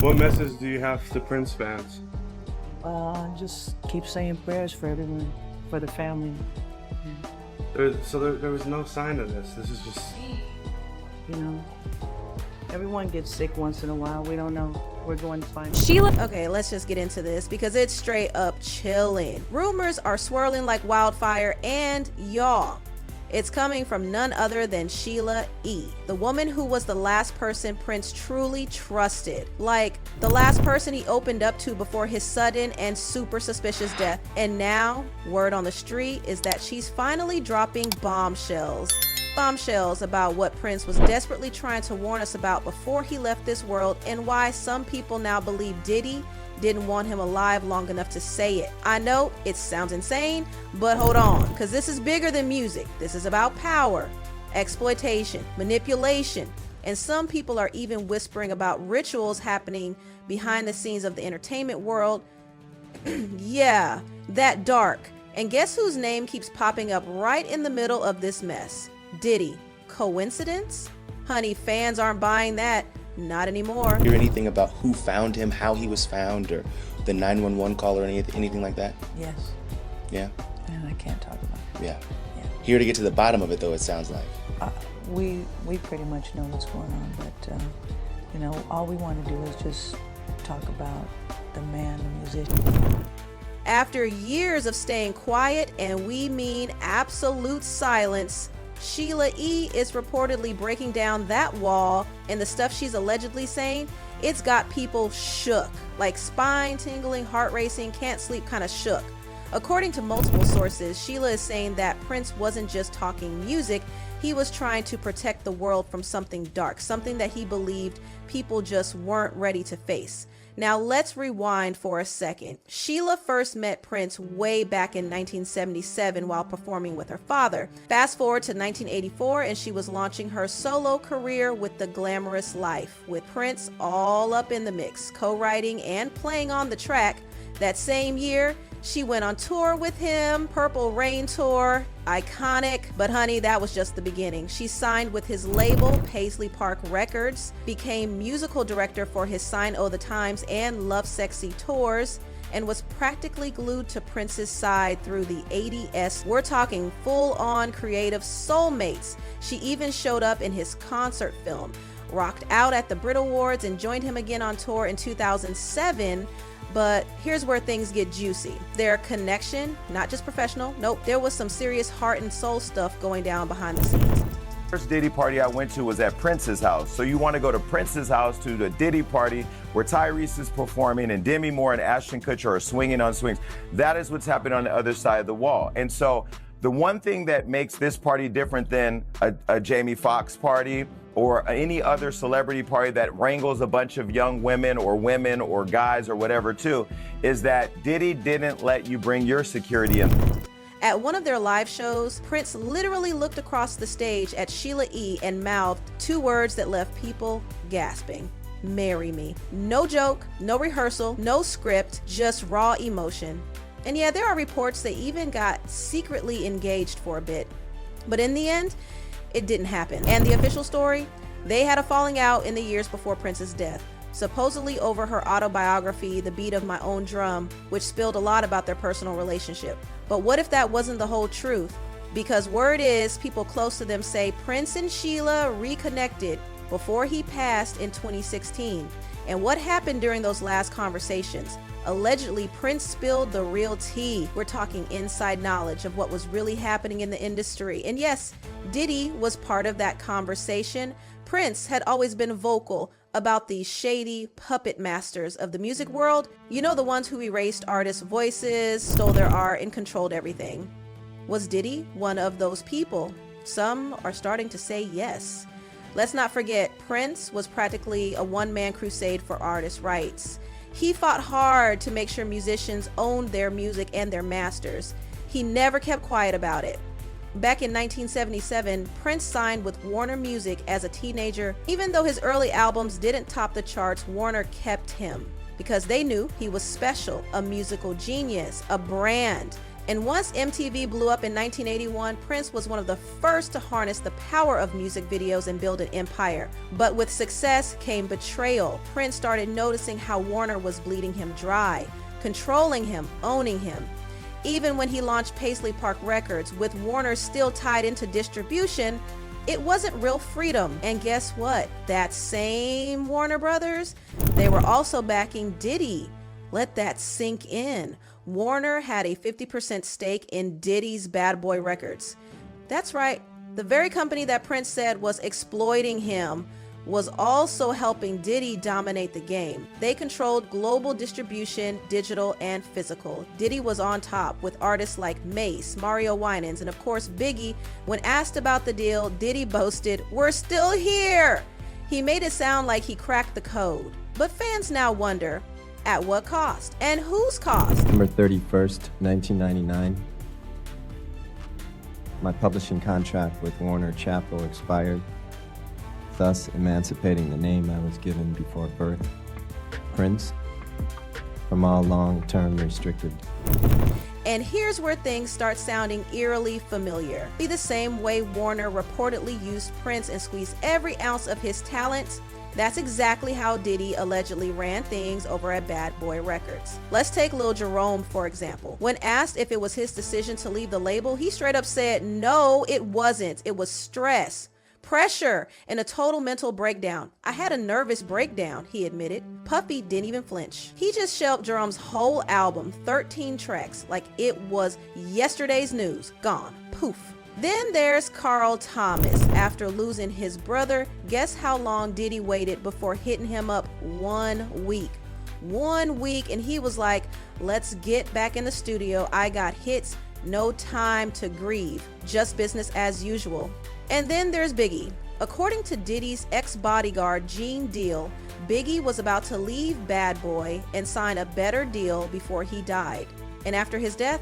What message do you have to Prince fans? Just keep saying prayers for everyone, for the family. There was no sign of this. This is just... You know, everyone gets sick once in a while. We don't know. We're going to find Sheila. Okay, let's just get into this because it's straight up chilling. Rumors are swirling like wildfire, and y'all, it's coming from none other than Sheila E, the woman who was the last person Prince truly trusted. Like, the last person he opened up to before his sudden and super suspicious death. And now, word on the street is that she's finally dropping bombshells. Bombshells about what Prince was desperately trying to warn us about before he left this world, and why some people now believe Diddy didn't want him alive long enough to say it. I know it sounds insane, but hold on, because this is bigger than music. This is about power, exploitation, manipulation, and some people are even whispering about rituals happening behind the scenes of the entertainment world. Yeah, that dark. And guess whose name keeps popping up right in the middle of this mess? Diddy. Coincidence? Honey, fans aren't buying that. Not anymore. Hear anything about who found him, how he was found, or the 911 call or anything like that? Yes. Yeah? And I can't talk about it. Yeah. Yeah. Here to get to the bottom of it, though, it sounds like. We pretty much know what's going on, but you know, all we want to do is just talk about the man, the musician. After years of staying quiet, and we mean absolute silence, Sheila E is reportedly breaking down that wall, and the stuff she's allegedly saying, it's got people shook, like spine tingling, heart racing, can't sleep kind of shook. According to multiple sources, Sheila is saying that Prince wasn't just talking music, he was trying to protect the world from something dark, something that he believed people just weren't ready to face. Now let's rewind for a second. Sheila first met Prince way back in 1977 while performing with her father. Fast forward to 1984 and she was launching her solo career with The Glamorous Life, with Prince all up in the mix, co-writing and playing on the track. That same year, she went on tour with him, Purple Rain Tour, iconic. But honey, that was just the beginning. She signed with his label, Paisley Park Records, became musical director for his Sign O' the Times and Love Sexy tours, and was practically glued to Prince's side through the 80s. We're talking full-on creative soulmates. She even showed up in his concert film, rocked out at the Brit Awards, and joined him again on tour in 2007. But here's where things get juicy. Their connection, not just professional, nope, there was some serious heart and soul stuff going down behind the scenes. First Diddy party I went to was at Prince's house. So you want to go to Prince's house to the Diddy party where Tyrese is performing and Demi Moore and Ashton Kutcher are swinging on swings. That is what's happening on the other side of the wall. And so the one thing that makes this party different than a Jamie Foxx party or any other celebrity party that wrangles a bunch of young women or guys or whatever too, is that Diddy didn't let you bring your security in. At one of their live shows, Prince literally looked across the stage at Sheila E and mouthed two words that left people gasping. Marry me. No joke, no rehearsal, no script, just raw emotion. And yeah, there are reports they even got secretly engaged for a bit. But in the end, it didn't happen. And the official story? They had a falling out in the years before Prince's death, supposedly over her autobiography, The Beat of My Own Drum, which spilled a lot about their personal relationship. But what if that wasn't the whole truth? Because word is, people close to them say Prince and Sheila reconnected before he passed in 2016. And what happened during those last conversations? Allegedly, Prince spilled the real tea. We're talking inside knowledge of what was really happening in the industry. And yes, Diddy was part of that conversation. Prince had always been vocal about these shady puppet masters of the music world. You know, the ones who erased artists' voices, stole their art, and controlled everything. Was Diddy one of those people? Some are starting to say yes. Let's not forget, Prince was practically a one-man crusade for artists' rights. He fought hard to make sure musicians owned their music and their masters. He never kept quiet about it. Back in 1977, Prince signed with Warner Music as a teenager. Even though his early albums didn't top the charts, Warner kept him because they knew he was special, a musical genius, a brand. And once MTV blew up in 1981, Prince was one of the first to harness the power of music videos and build an empire. But with success came betrayal. Prince started noticing how Warner was bleeding him dry, controlling him, owning him. Even when he launched Paisley Park Records, with Warner still tied into distribution, it wasn't real freedom. And guess what? That same Warner Brothers, they were also backing Diddy. Let that sink in. Warner had a 50% stake in Diddy's Bad Boy Records. That's right, the very company that Prince said was exploiting him was also helping Diddy dominate the game. They controlled global distribution, digital and physical. Diddy was on top with artists like Mace, Mario Winans, and of course Biggie. When asked about the deal, Diddy boasted, "We're still here." He made it sound like he cracked the code. But fans now wonder, at what cost? And whose cost? December 31st, 1999. My publishing contract with Warner Chappell expired, thus emancipating the name I was given before birth, Prince, from all long-term restricted. And here's where things start sounding eerily familiar. Be the same way Warner reportedly used Prince and squeezed every ounce of his talent. That's exactly how Diddy allegedly ran things over at Bad Boy Records. Let's take Lil Jerome, for example. When asked if it was his decision to leave the label, he straight up said, "No, it wasn't. It was stress, pressure, and a total mental breakdown. I had a nervous breakdown," he admitted. Puffy didn't even flinch. He just shelved Jerome's whole album, 13 tracks, like it was yesterday's news. Gone. Poof. Then there's Carl Thomas. After losing his brother, guess how long Diddy waited before hitting him up? 1 week. 1 week, and he was like, "Let's get back in the studio. I got hits, no time to grieve. Just business as usual." And then there's Biggie. According to Diddy's ex-bodyguard Gene Deal, Biggie was about to leave Bad Boy and sign a better deal before he died. And after his death,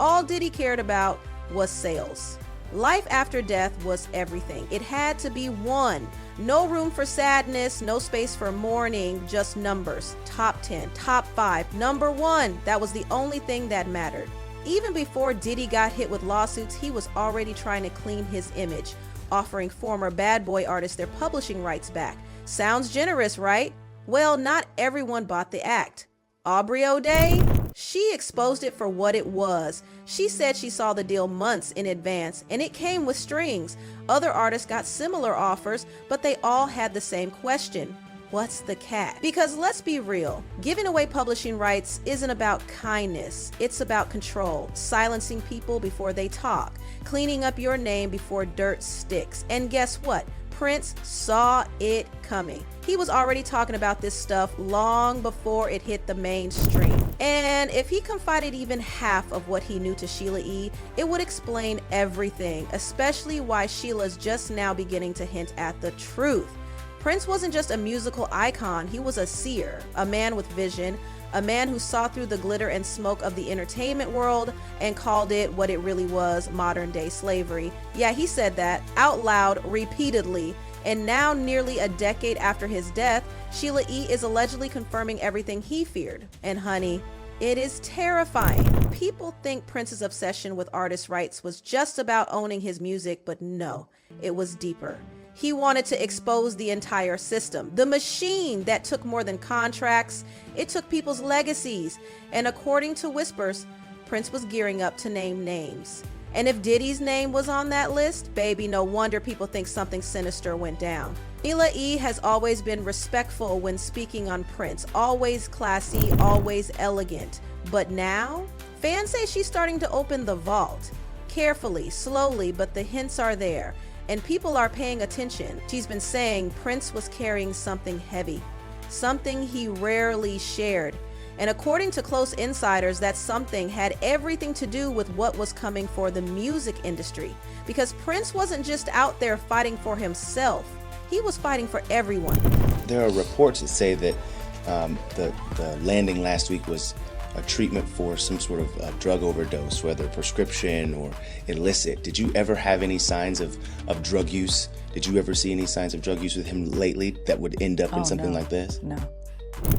all Diddy cared about was sales. Life after death was everything. It had to be one. No room for sadness, no space for mourning, just numbers. Top 10, top 5, number 1. That was the only thing that mattered. Even before Diddy got hit with lawsuits, he was already trying to clean his image, offering former Bad Boy artists their publishing rights back. Sounds generous, right? Well, not everyone bought the act. Aubrey O'Day? She exposed it for what it was. She said she saw the deal months in advance, and it came with strings. Other artists got similar offers, but they all had the same question. What's the catch? Because let's be real, giving away publishing rights isn't about kindness. It's about control, silencing people before they talk, cleaning up your name before dirt sticks. And guess what? Prince saw it coming. He was already talking about this stuff long before it hit the mainstream. And if he confided even half of what he knew to Sheila E, it would explain everything, especially why Sheila's just now beginning to hint at the truth. Prince wasn't just a musical icon, he was a seer, a man with vision, a man who saw through the glitter and smoke of the entertainment world and called it what it really was, modern day slavery. Yeah, he said that out loud repeatedly. And now, nearly a decade after his death, Sheila E is allegedly confirming everything he feared. And honey, it is terrifying. People think Prince's obsession with artist rights was just about owning his music, but no, it was deeper. He wanted to expose the entire system, the machine that took more than contracts. It took people's legacies. And according to whispers, Prince was gearing up to name names. And if Diddy's name was on that list, baby, no wonder people think something sinister went down. Sheila E has always been respectful when speaking on Prince, always classy, always elegant. But now, fans say she's starting to open the vault. Carefully, slowly, but the hints are there. And people are paying attention. She's been saying Prince was carrying something heavy, something he rarely shared. And according to close insiders, that something had everything to do with what was coming for the music industry. Because Prince wasn't just out there fighting for himself, he was fighting for everyone. There are reports that say that the landing last week was a treatment for some sort of drug overdose, whether prescription or illicit. Did you ever have any signs of drug use? Did you ever see any signs of drug use with him lately that would end up in something like this? No.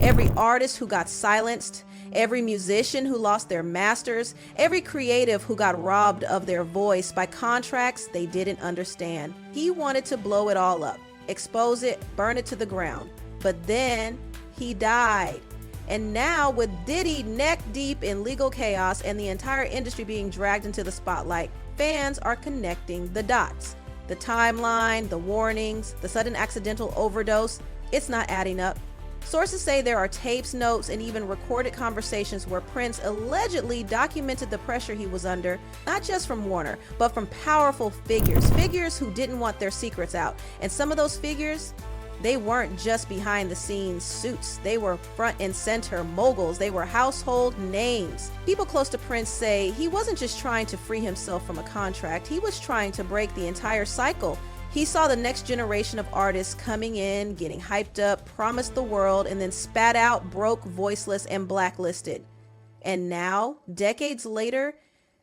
Every artist who got silenced, every musician who lost their masters, every creative who got robbed of their voice by contracts they didn't understand. He wanted to blow it all up, expose it, burn it to the ground. But then he died. And now, with Diddy neck deep in legal chaos and the entire industry being dragged into the spotlight, fans are connecting the dots. The timeline, the warnings, the sudden accidental overdose, it's not adding up. Sources say there are tapes, notes, and even recorded conversations where Prince allegedly documented the pressure he was under, not just from Warner, but from powerful figures who didn't want their secrets out. And some of those figures, they weren't just behind the scenes suits. They were front and center moguls. They were household names. People close to Prince say he wasn't just trying to free himself from a contract. He was trying to break the entire cycle. He saw the next generation of artists coming in, getting hyped up, promised the world, and then spat out, broke, voiceless, and blacklisted. And now, decades later,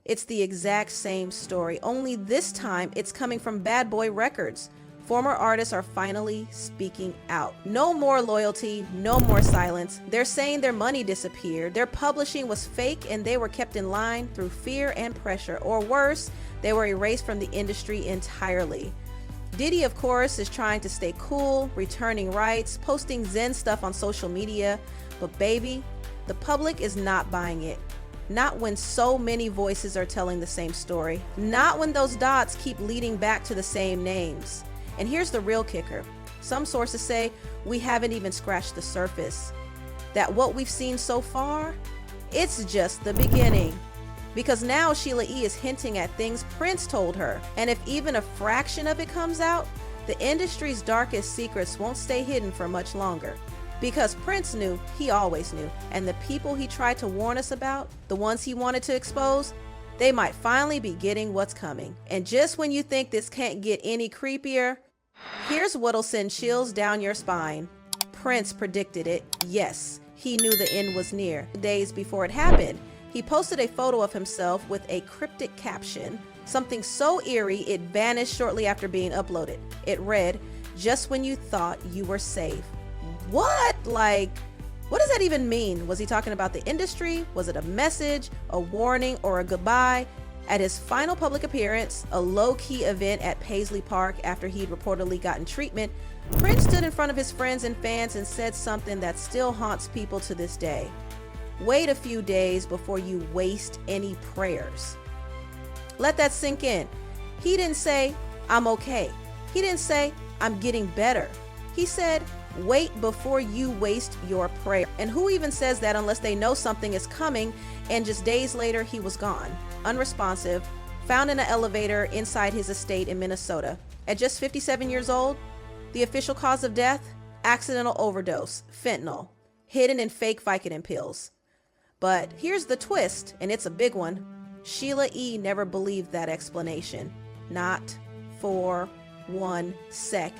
it's the exact same story, only this time it's coming from Bad Boy Records. Former artists are finally speaking out. No more loyalty, no more silence. They're saying their money disappeared, their publishing was fake, and they were kept in line through fear and pressure. Or worse, they were erased from the industry entirely. Diddy, of course, is trying to stay cool, returning rights, posting Zen stuff on social media. But baby, the public is not buying it. Not when so many voices are telling the same story. Not when those dots keep leading back to the same names. And here's the real kicker. Some sources say we haven't even scratched the surface. That what we've seen so far, it's just the beginning. Because now Sheila E is hinting at things Prince told her. And if even a fraction of it comes out, the industry's darkest secrets won't stay hidden for much longer. Because Prince knew, he always knew. And the people he tried to warn us about, the ones he wanted to expose, they might finally be getting what's coming. And just when you think this can't get any creepier, here's what'll send chills down your spine. Prince predicted it. Yes, he knew the end was near. Days before it happened, he posted a photo of himself with a cryptic caption, something so eerie it vanished shortly after being uploaded. It read, "Just when you thought you were safe." What? Like, what does that even mean? Was he talking about the industry? Was it a message, a warning, or a goodbye? At his final public appearance, a low-key event at Paisley Park after he'd reportedly gotten treatment, Prince stood in front of his friends and fans and said something that still haunts people to this day. Wait a few days before you waste any prayers. Let that sink in. He didn't say, "I'm okay." He didn't say, "I'm getting better." He said, wait before you waste your prayer. And who even says that unless they know something is coming? And just days later, he was gone, unresponsive, found in an elevator inside his estate in Minnesota. At just 57 years old, the official cause of death, accidental overdose, fentanyl, hidden in fake Vicodin pills. But here's the twist, and it's a big one. Sheila E never believed that explanation. Not for 1 sec.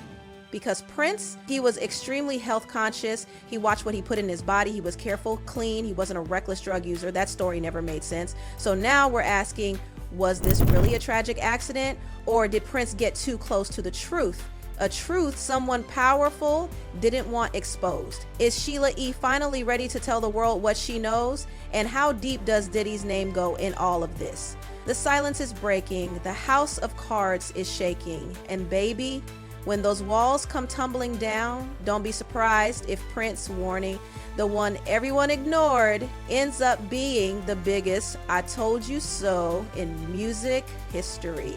Because Prince, he was extremely health conscious. He watched what he put in his body. He was careful, clean. He wasn't a reckless drug user. That story never made sense. So now we're asking, was this really a tragic accident? Or did Prince get too close to the truth? A truth someone powerful didn't want exposed. Is Sheila E finally ready to tell the world what she knows? And how deep does Diddy's name go in all of this? The silence is breaking. The house of cards is shaking. And baby, when those walls come tumbling down, don't be surprised if Prince's warning, the one everyone ignored, ends up being the biggest "I told you so" in music history.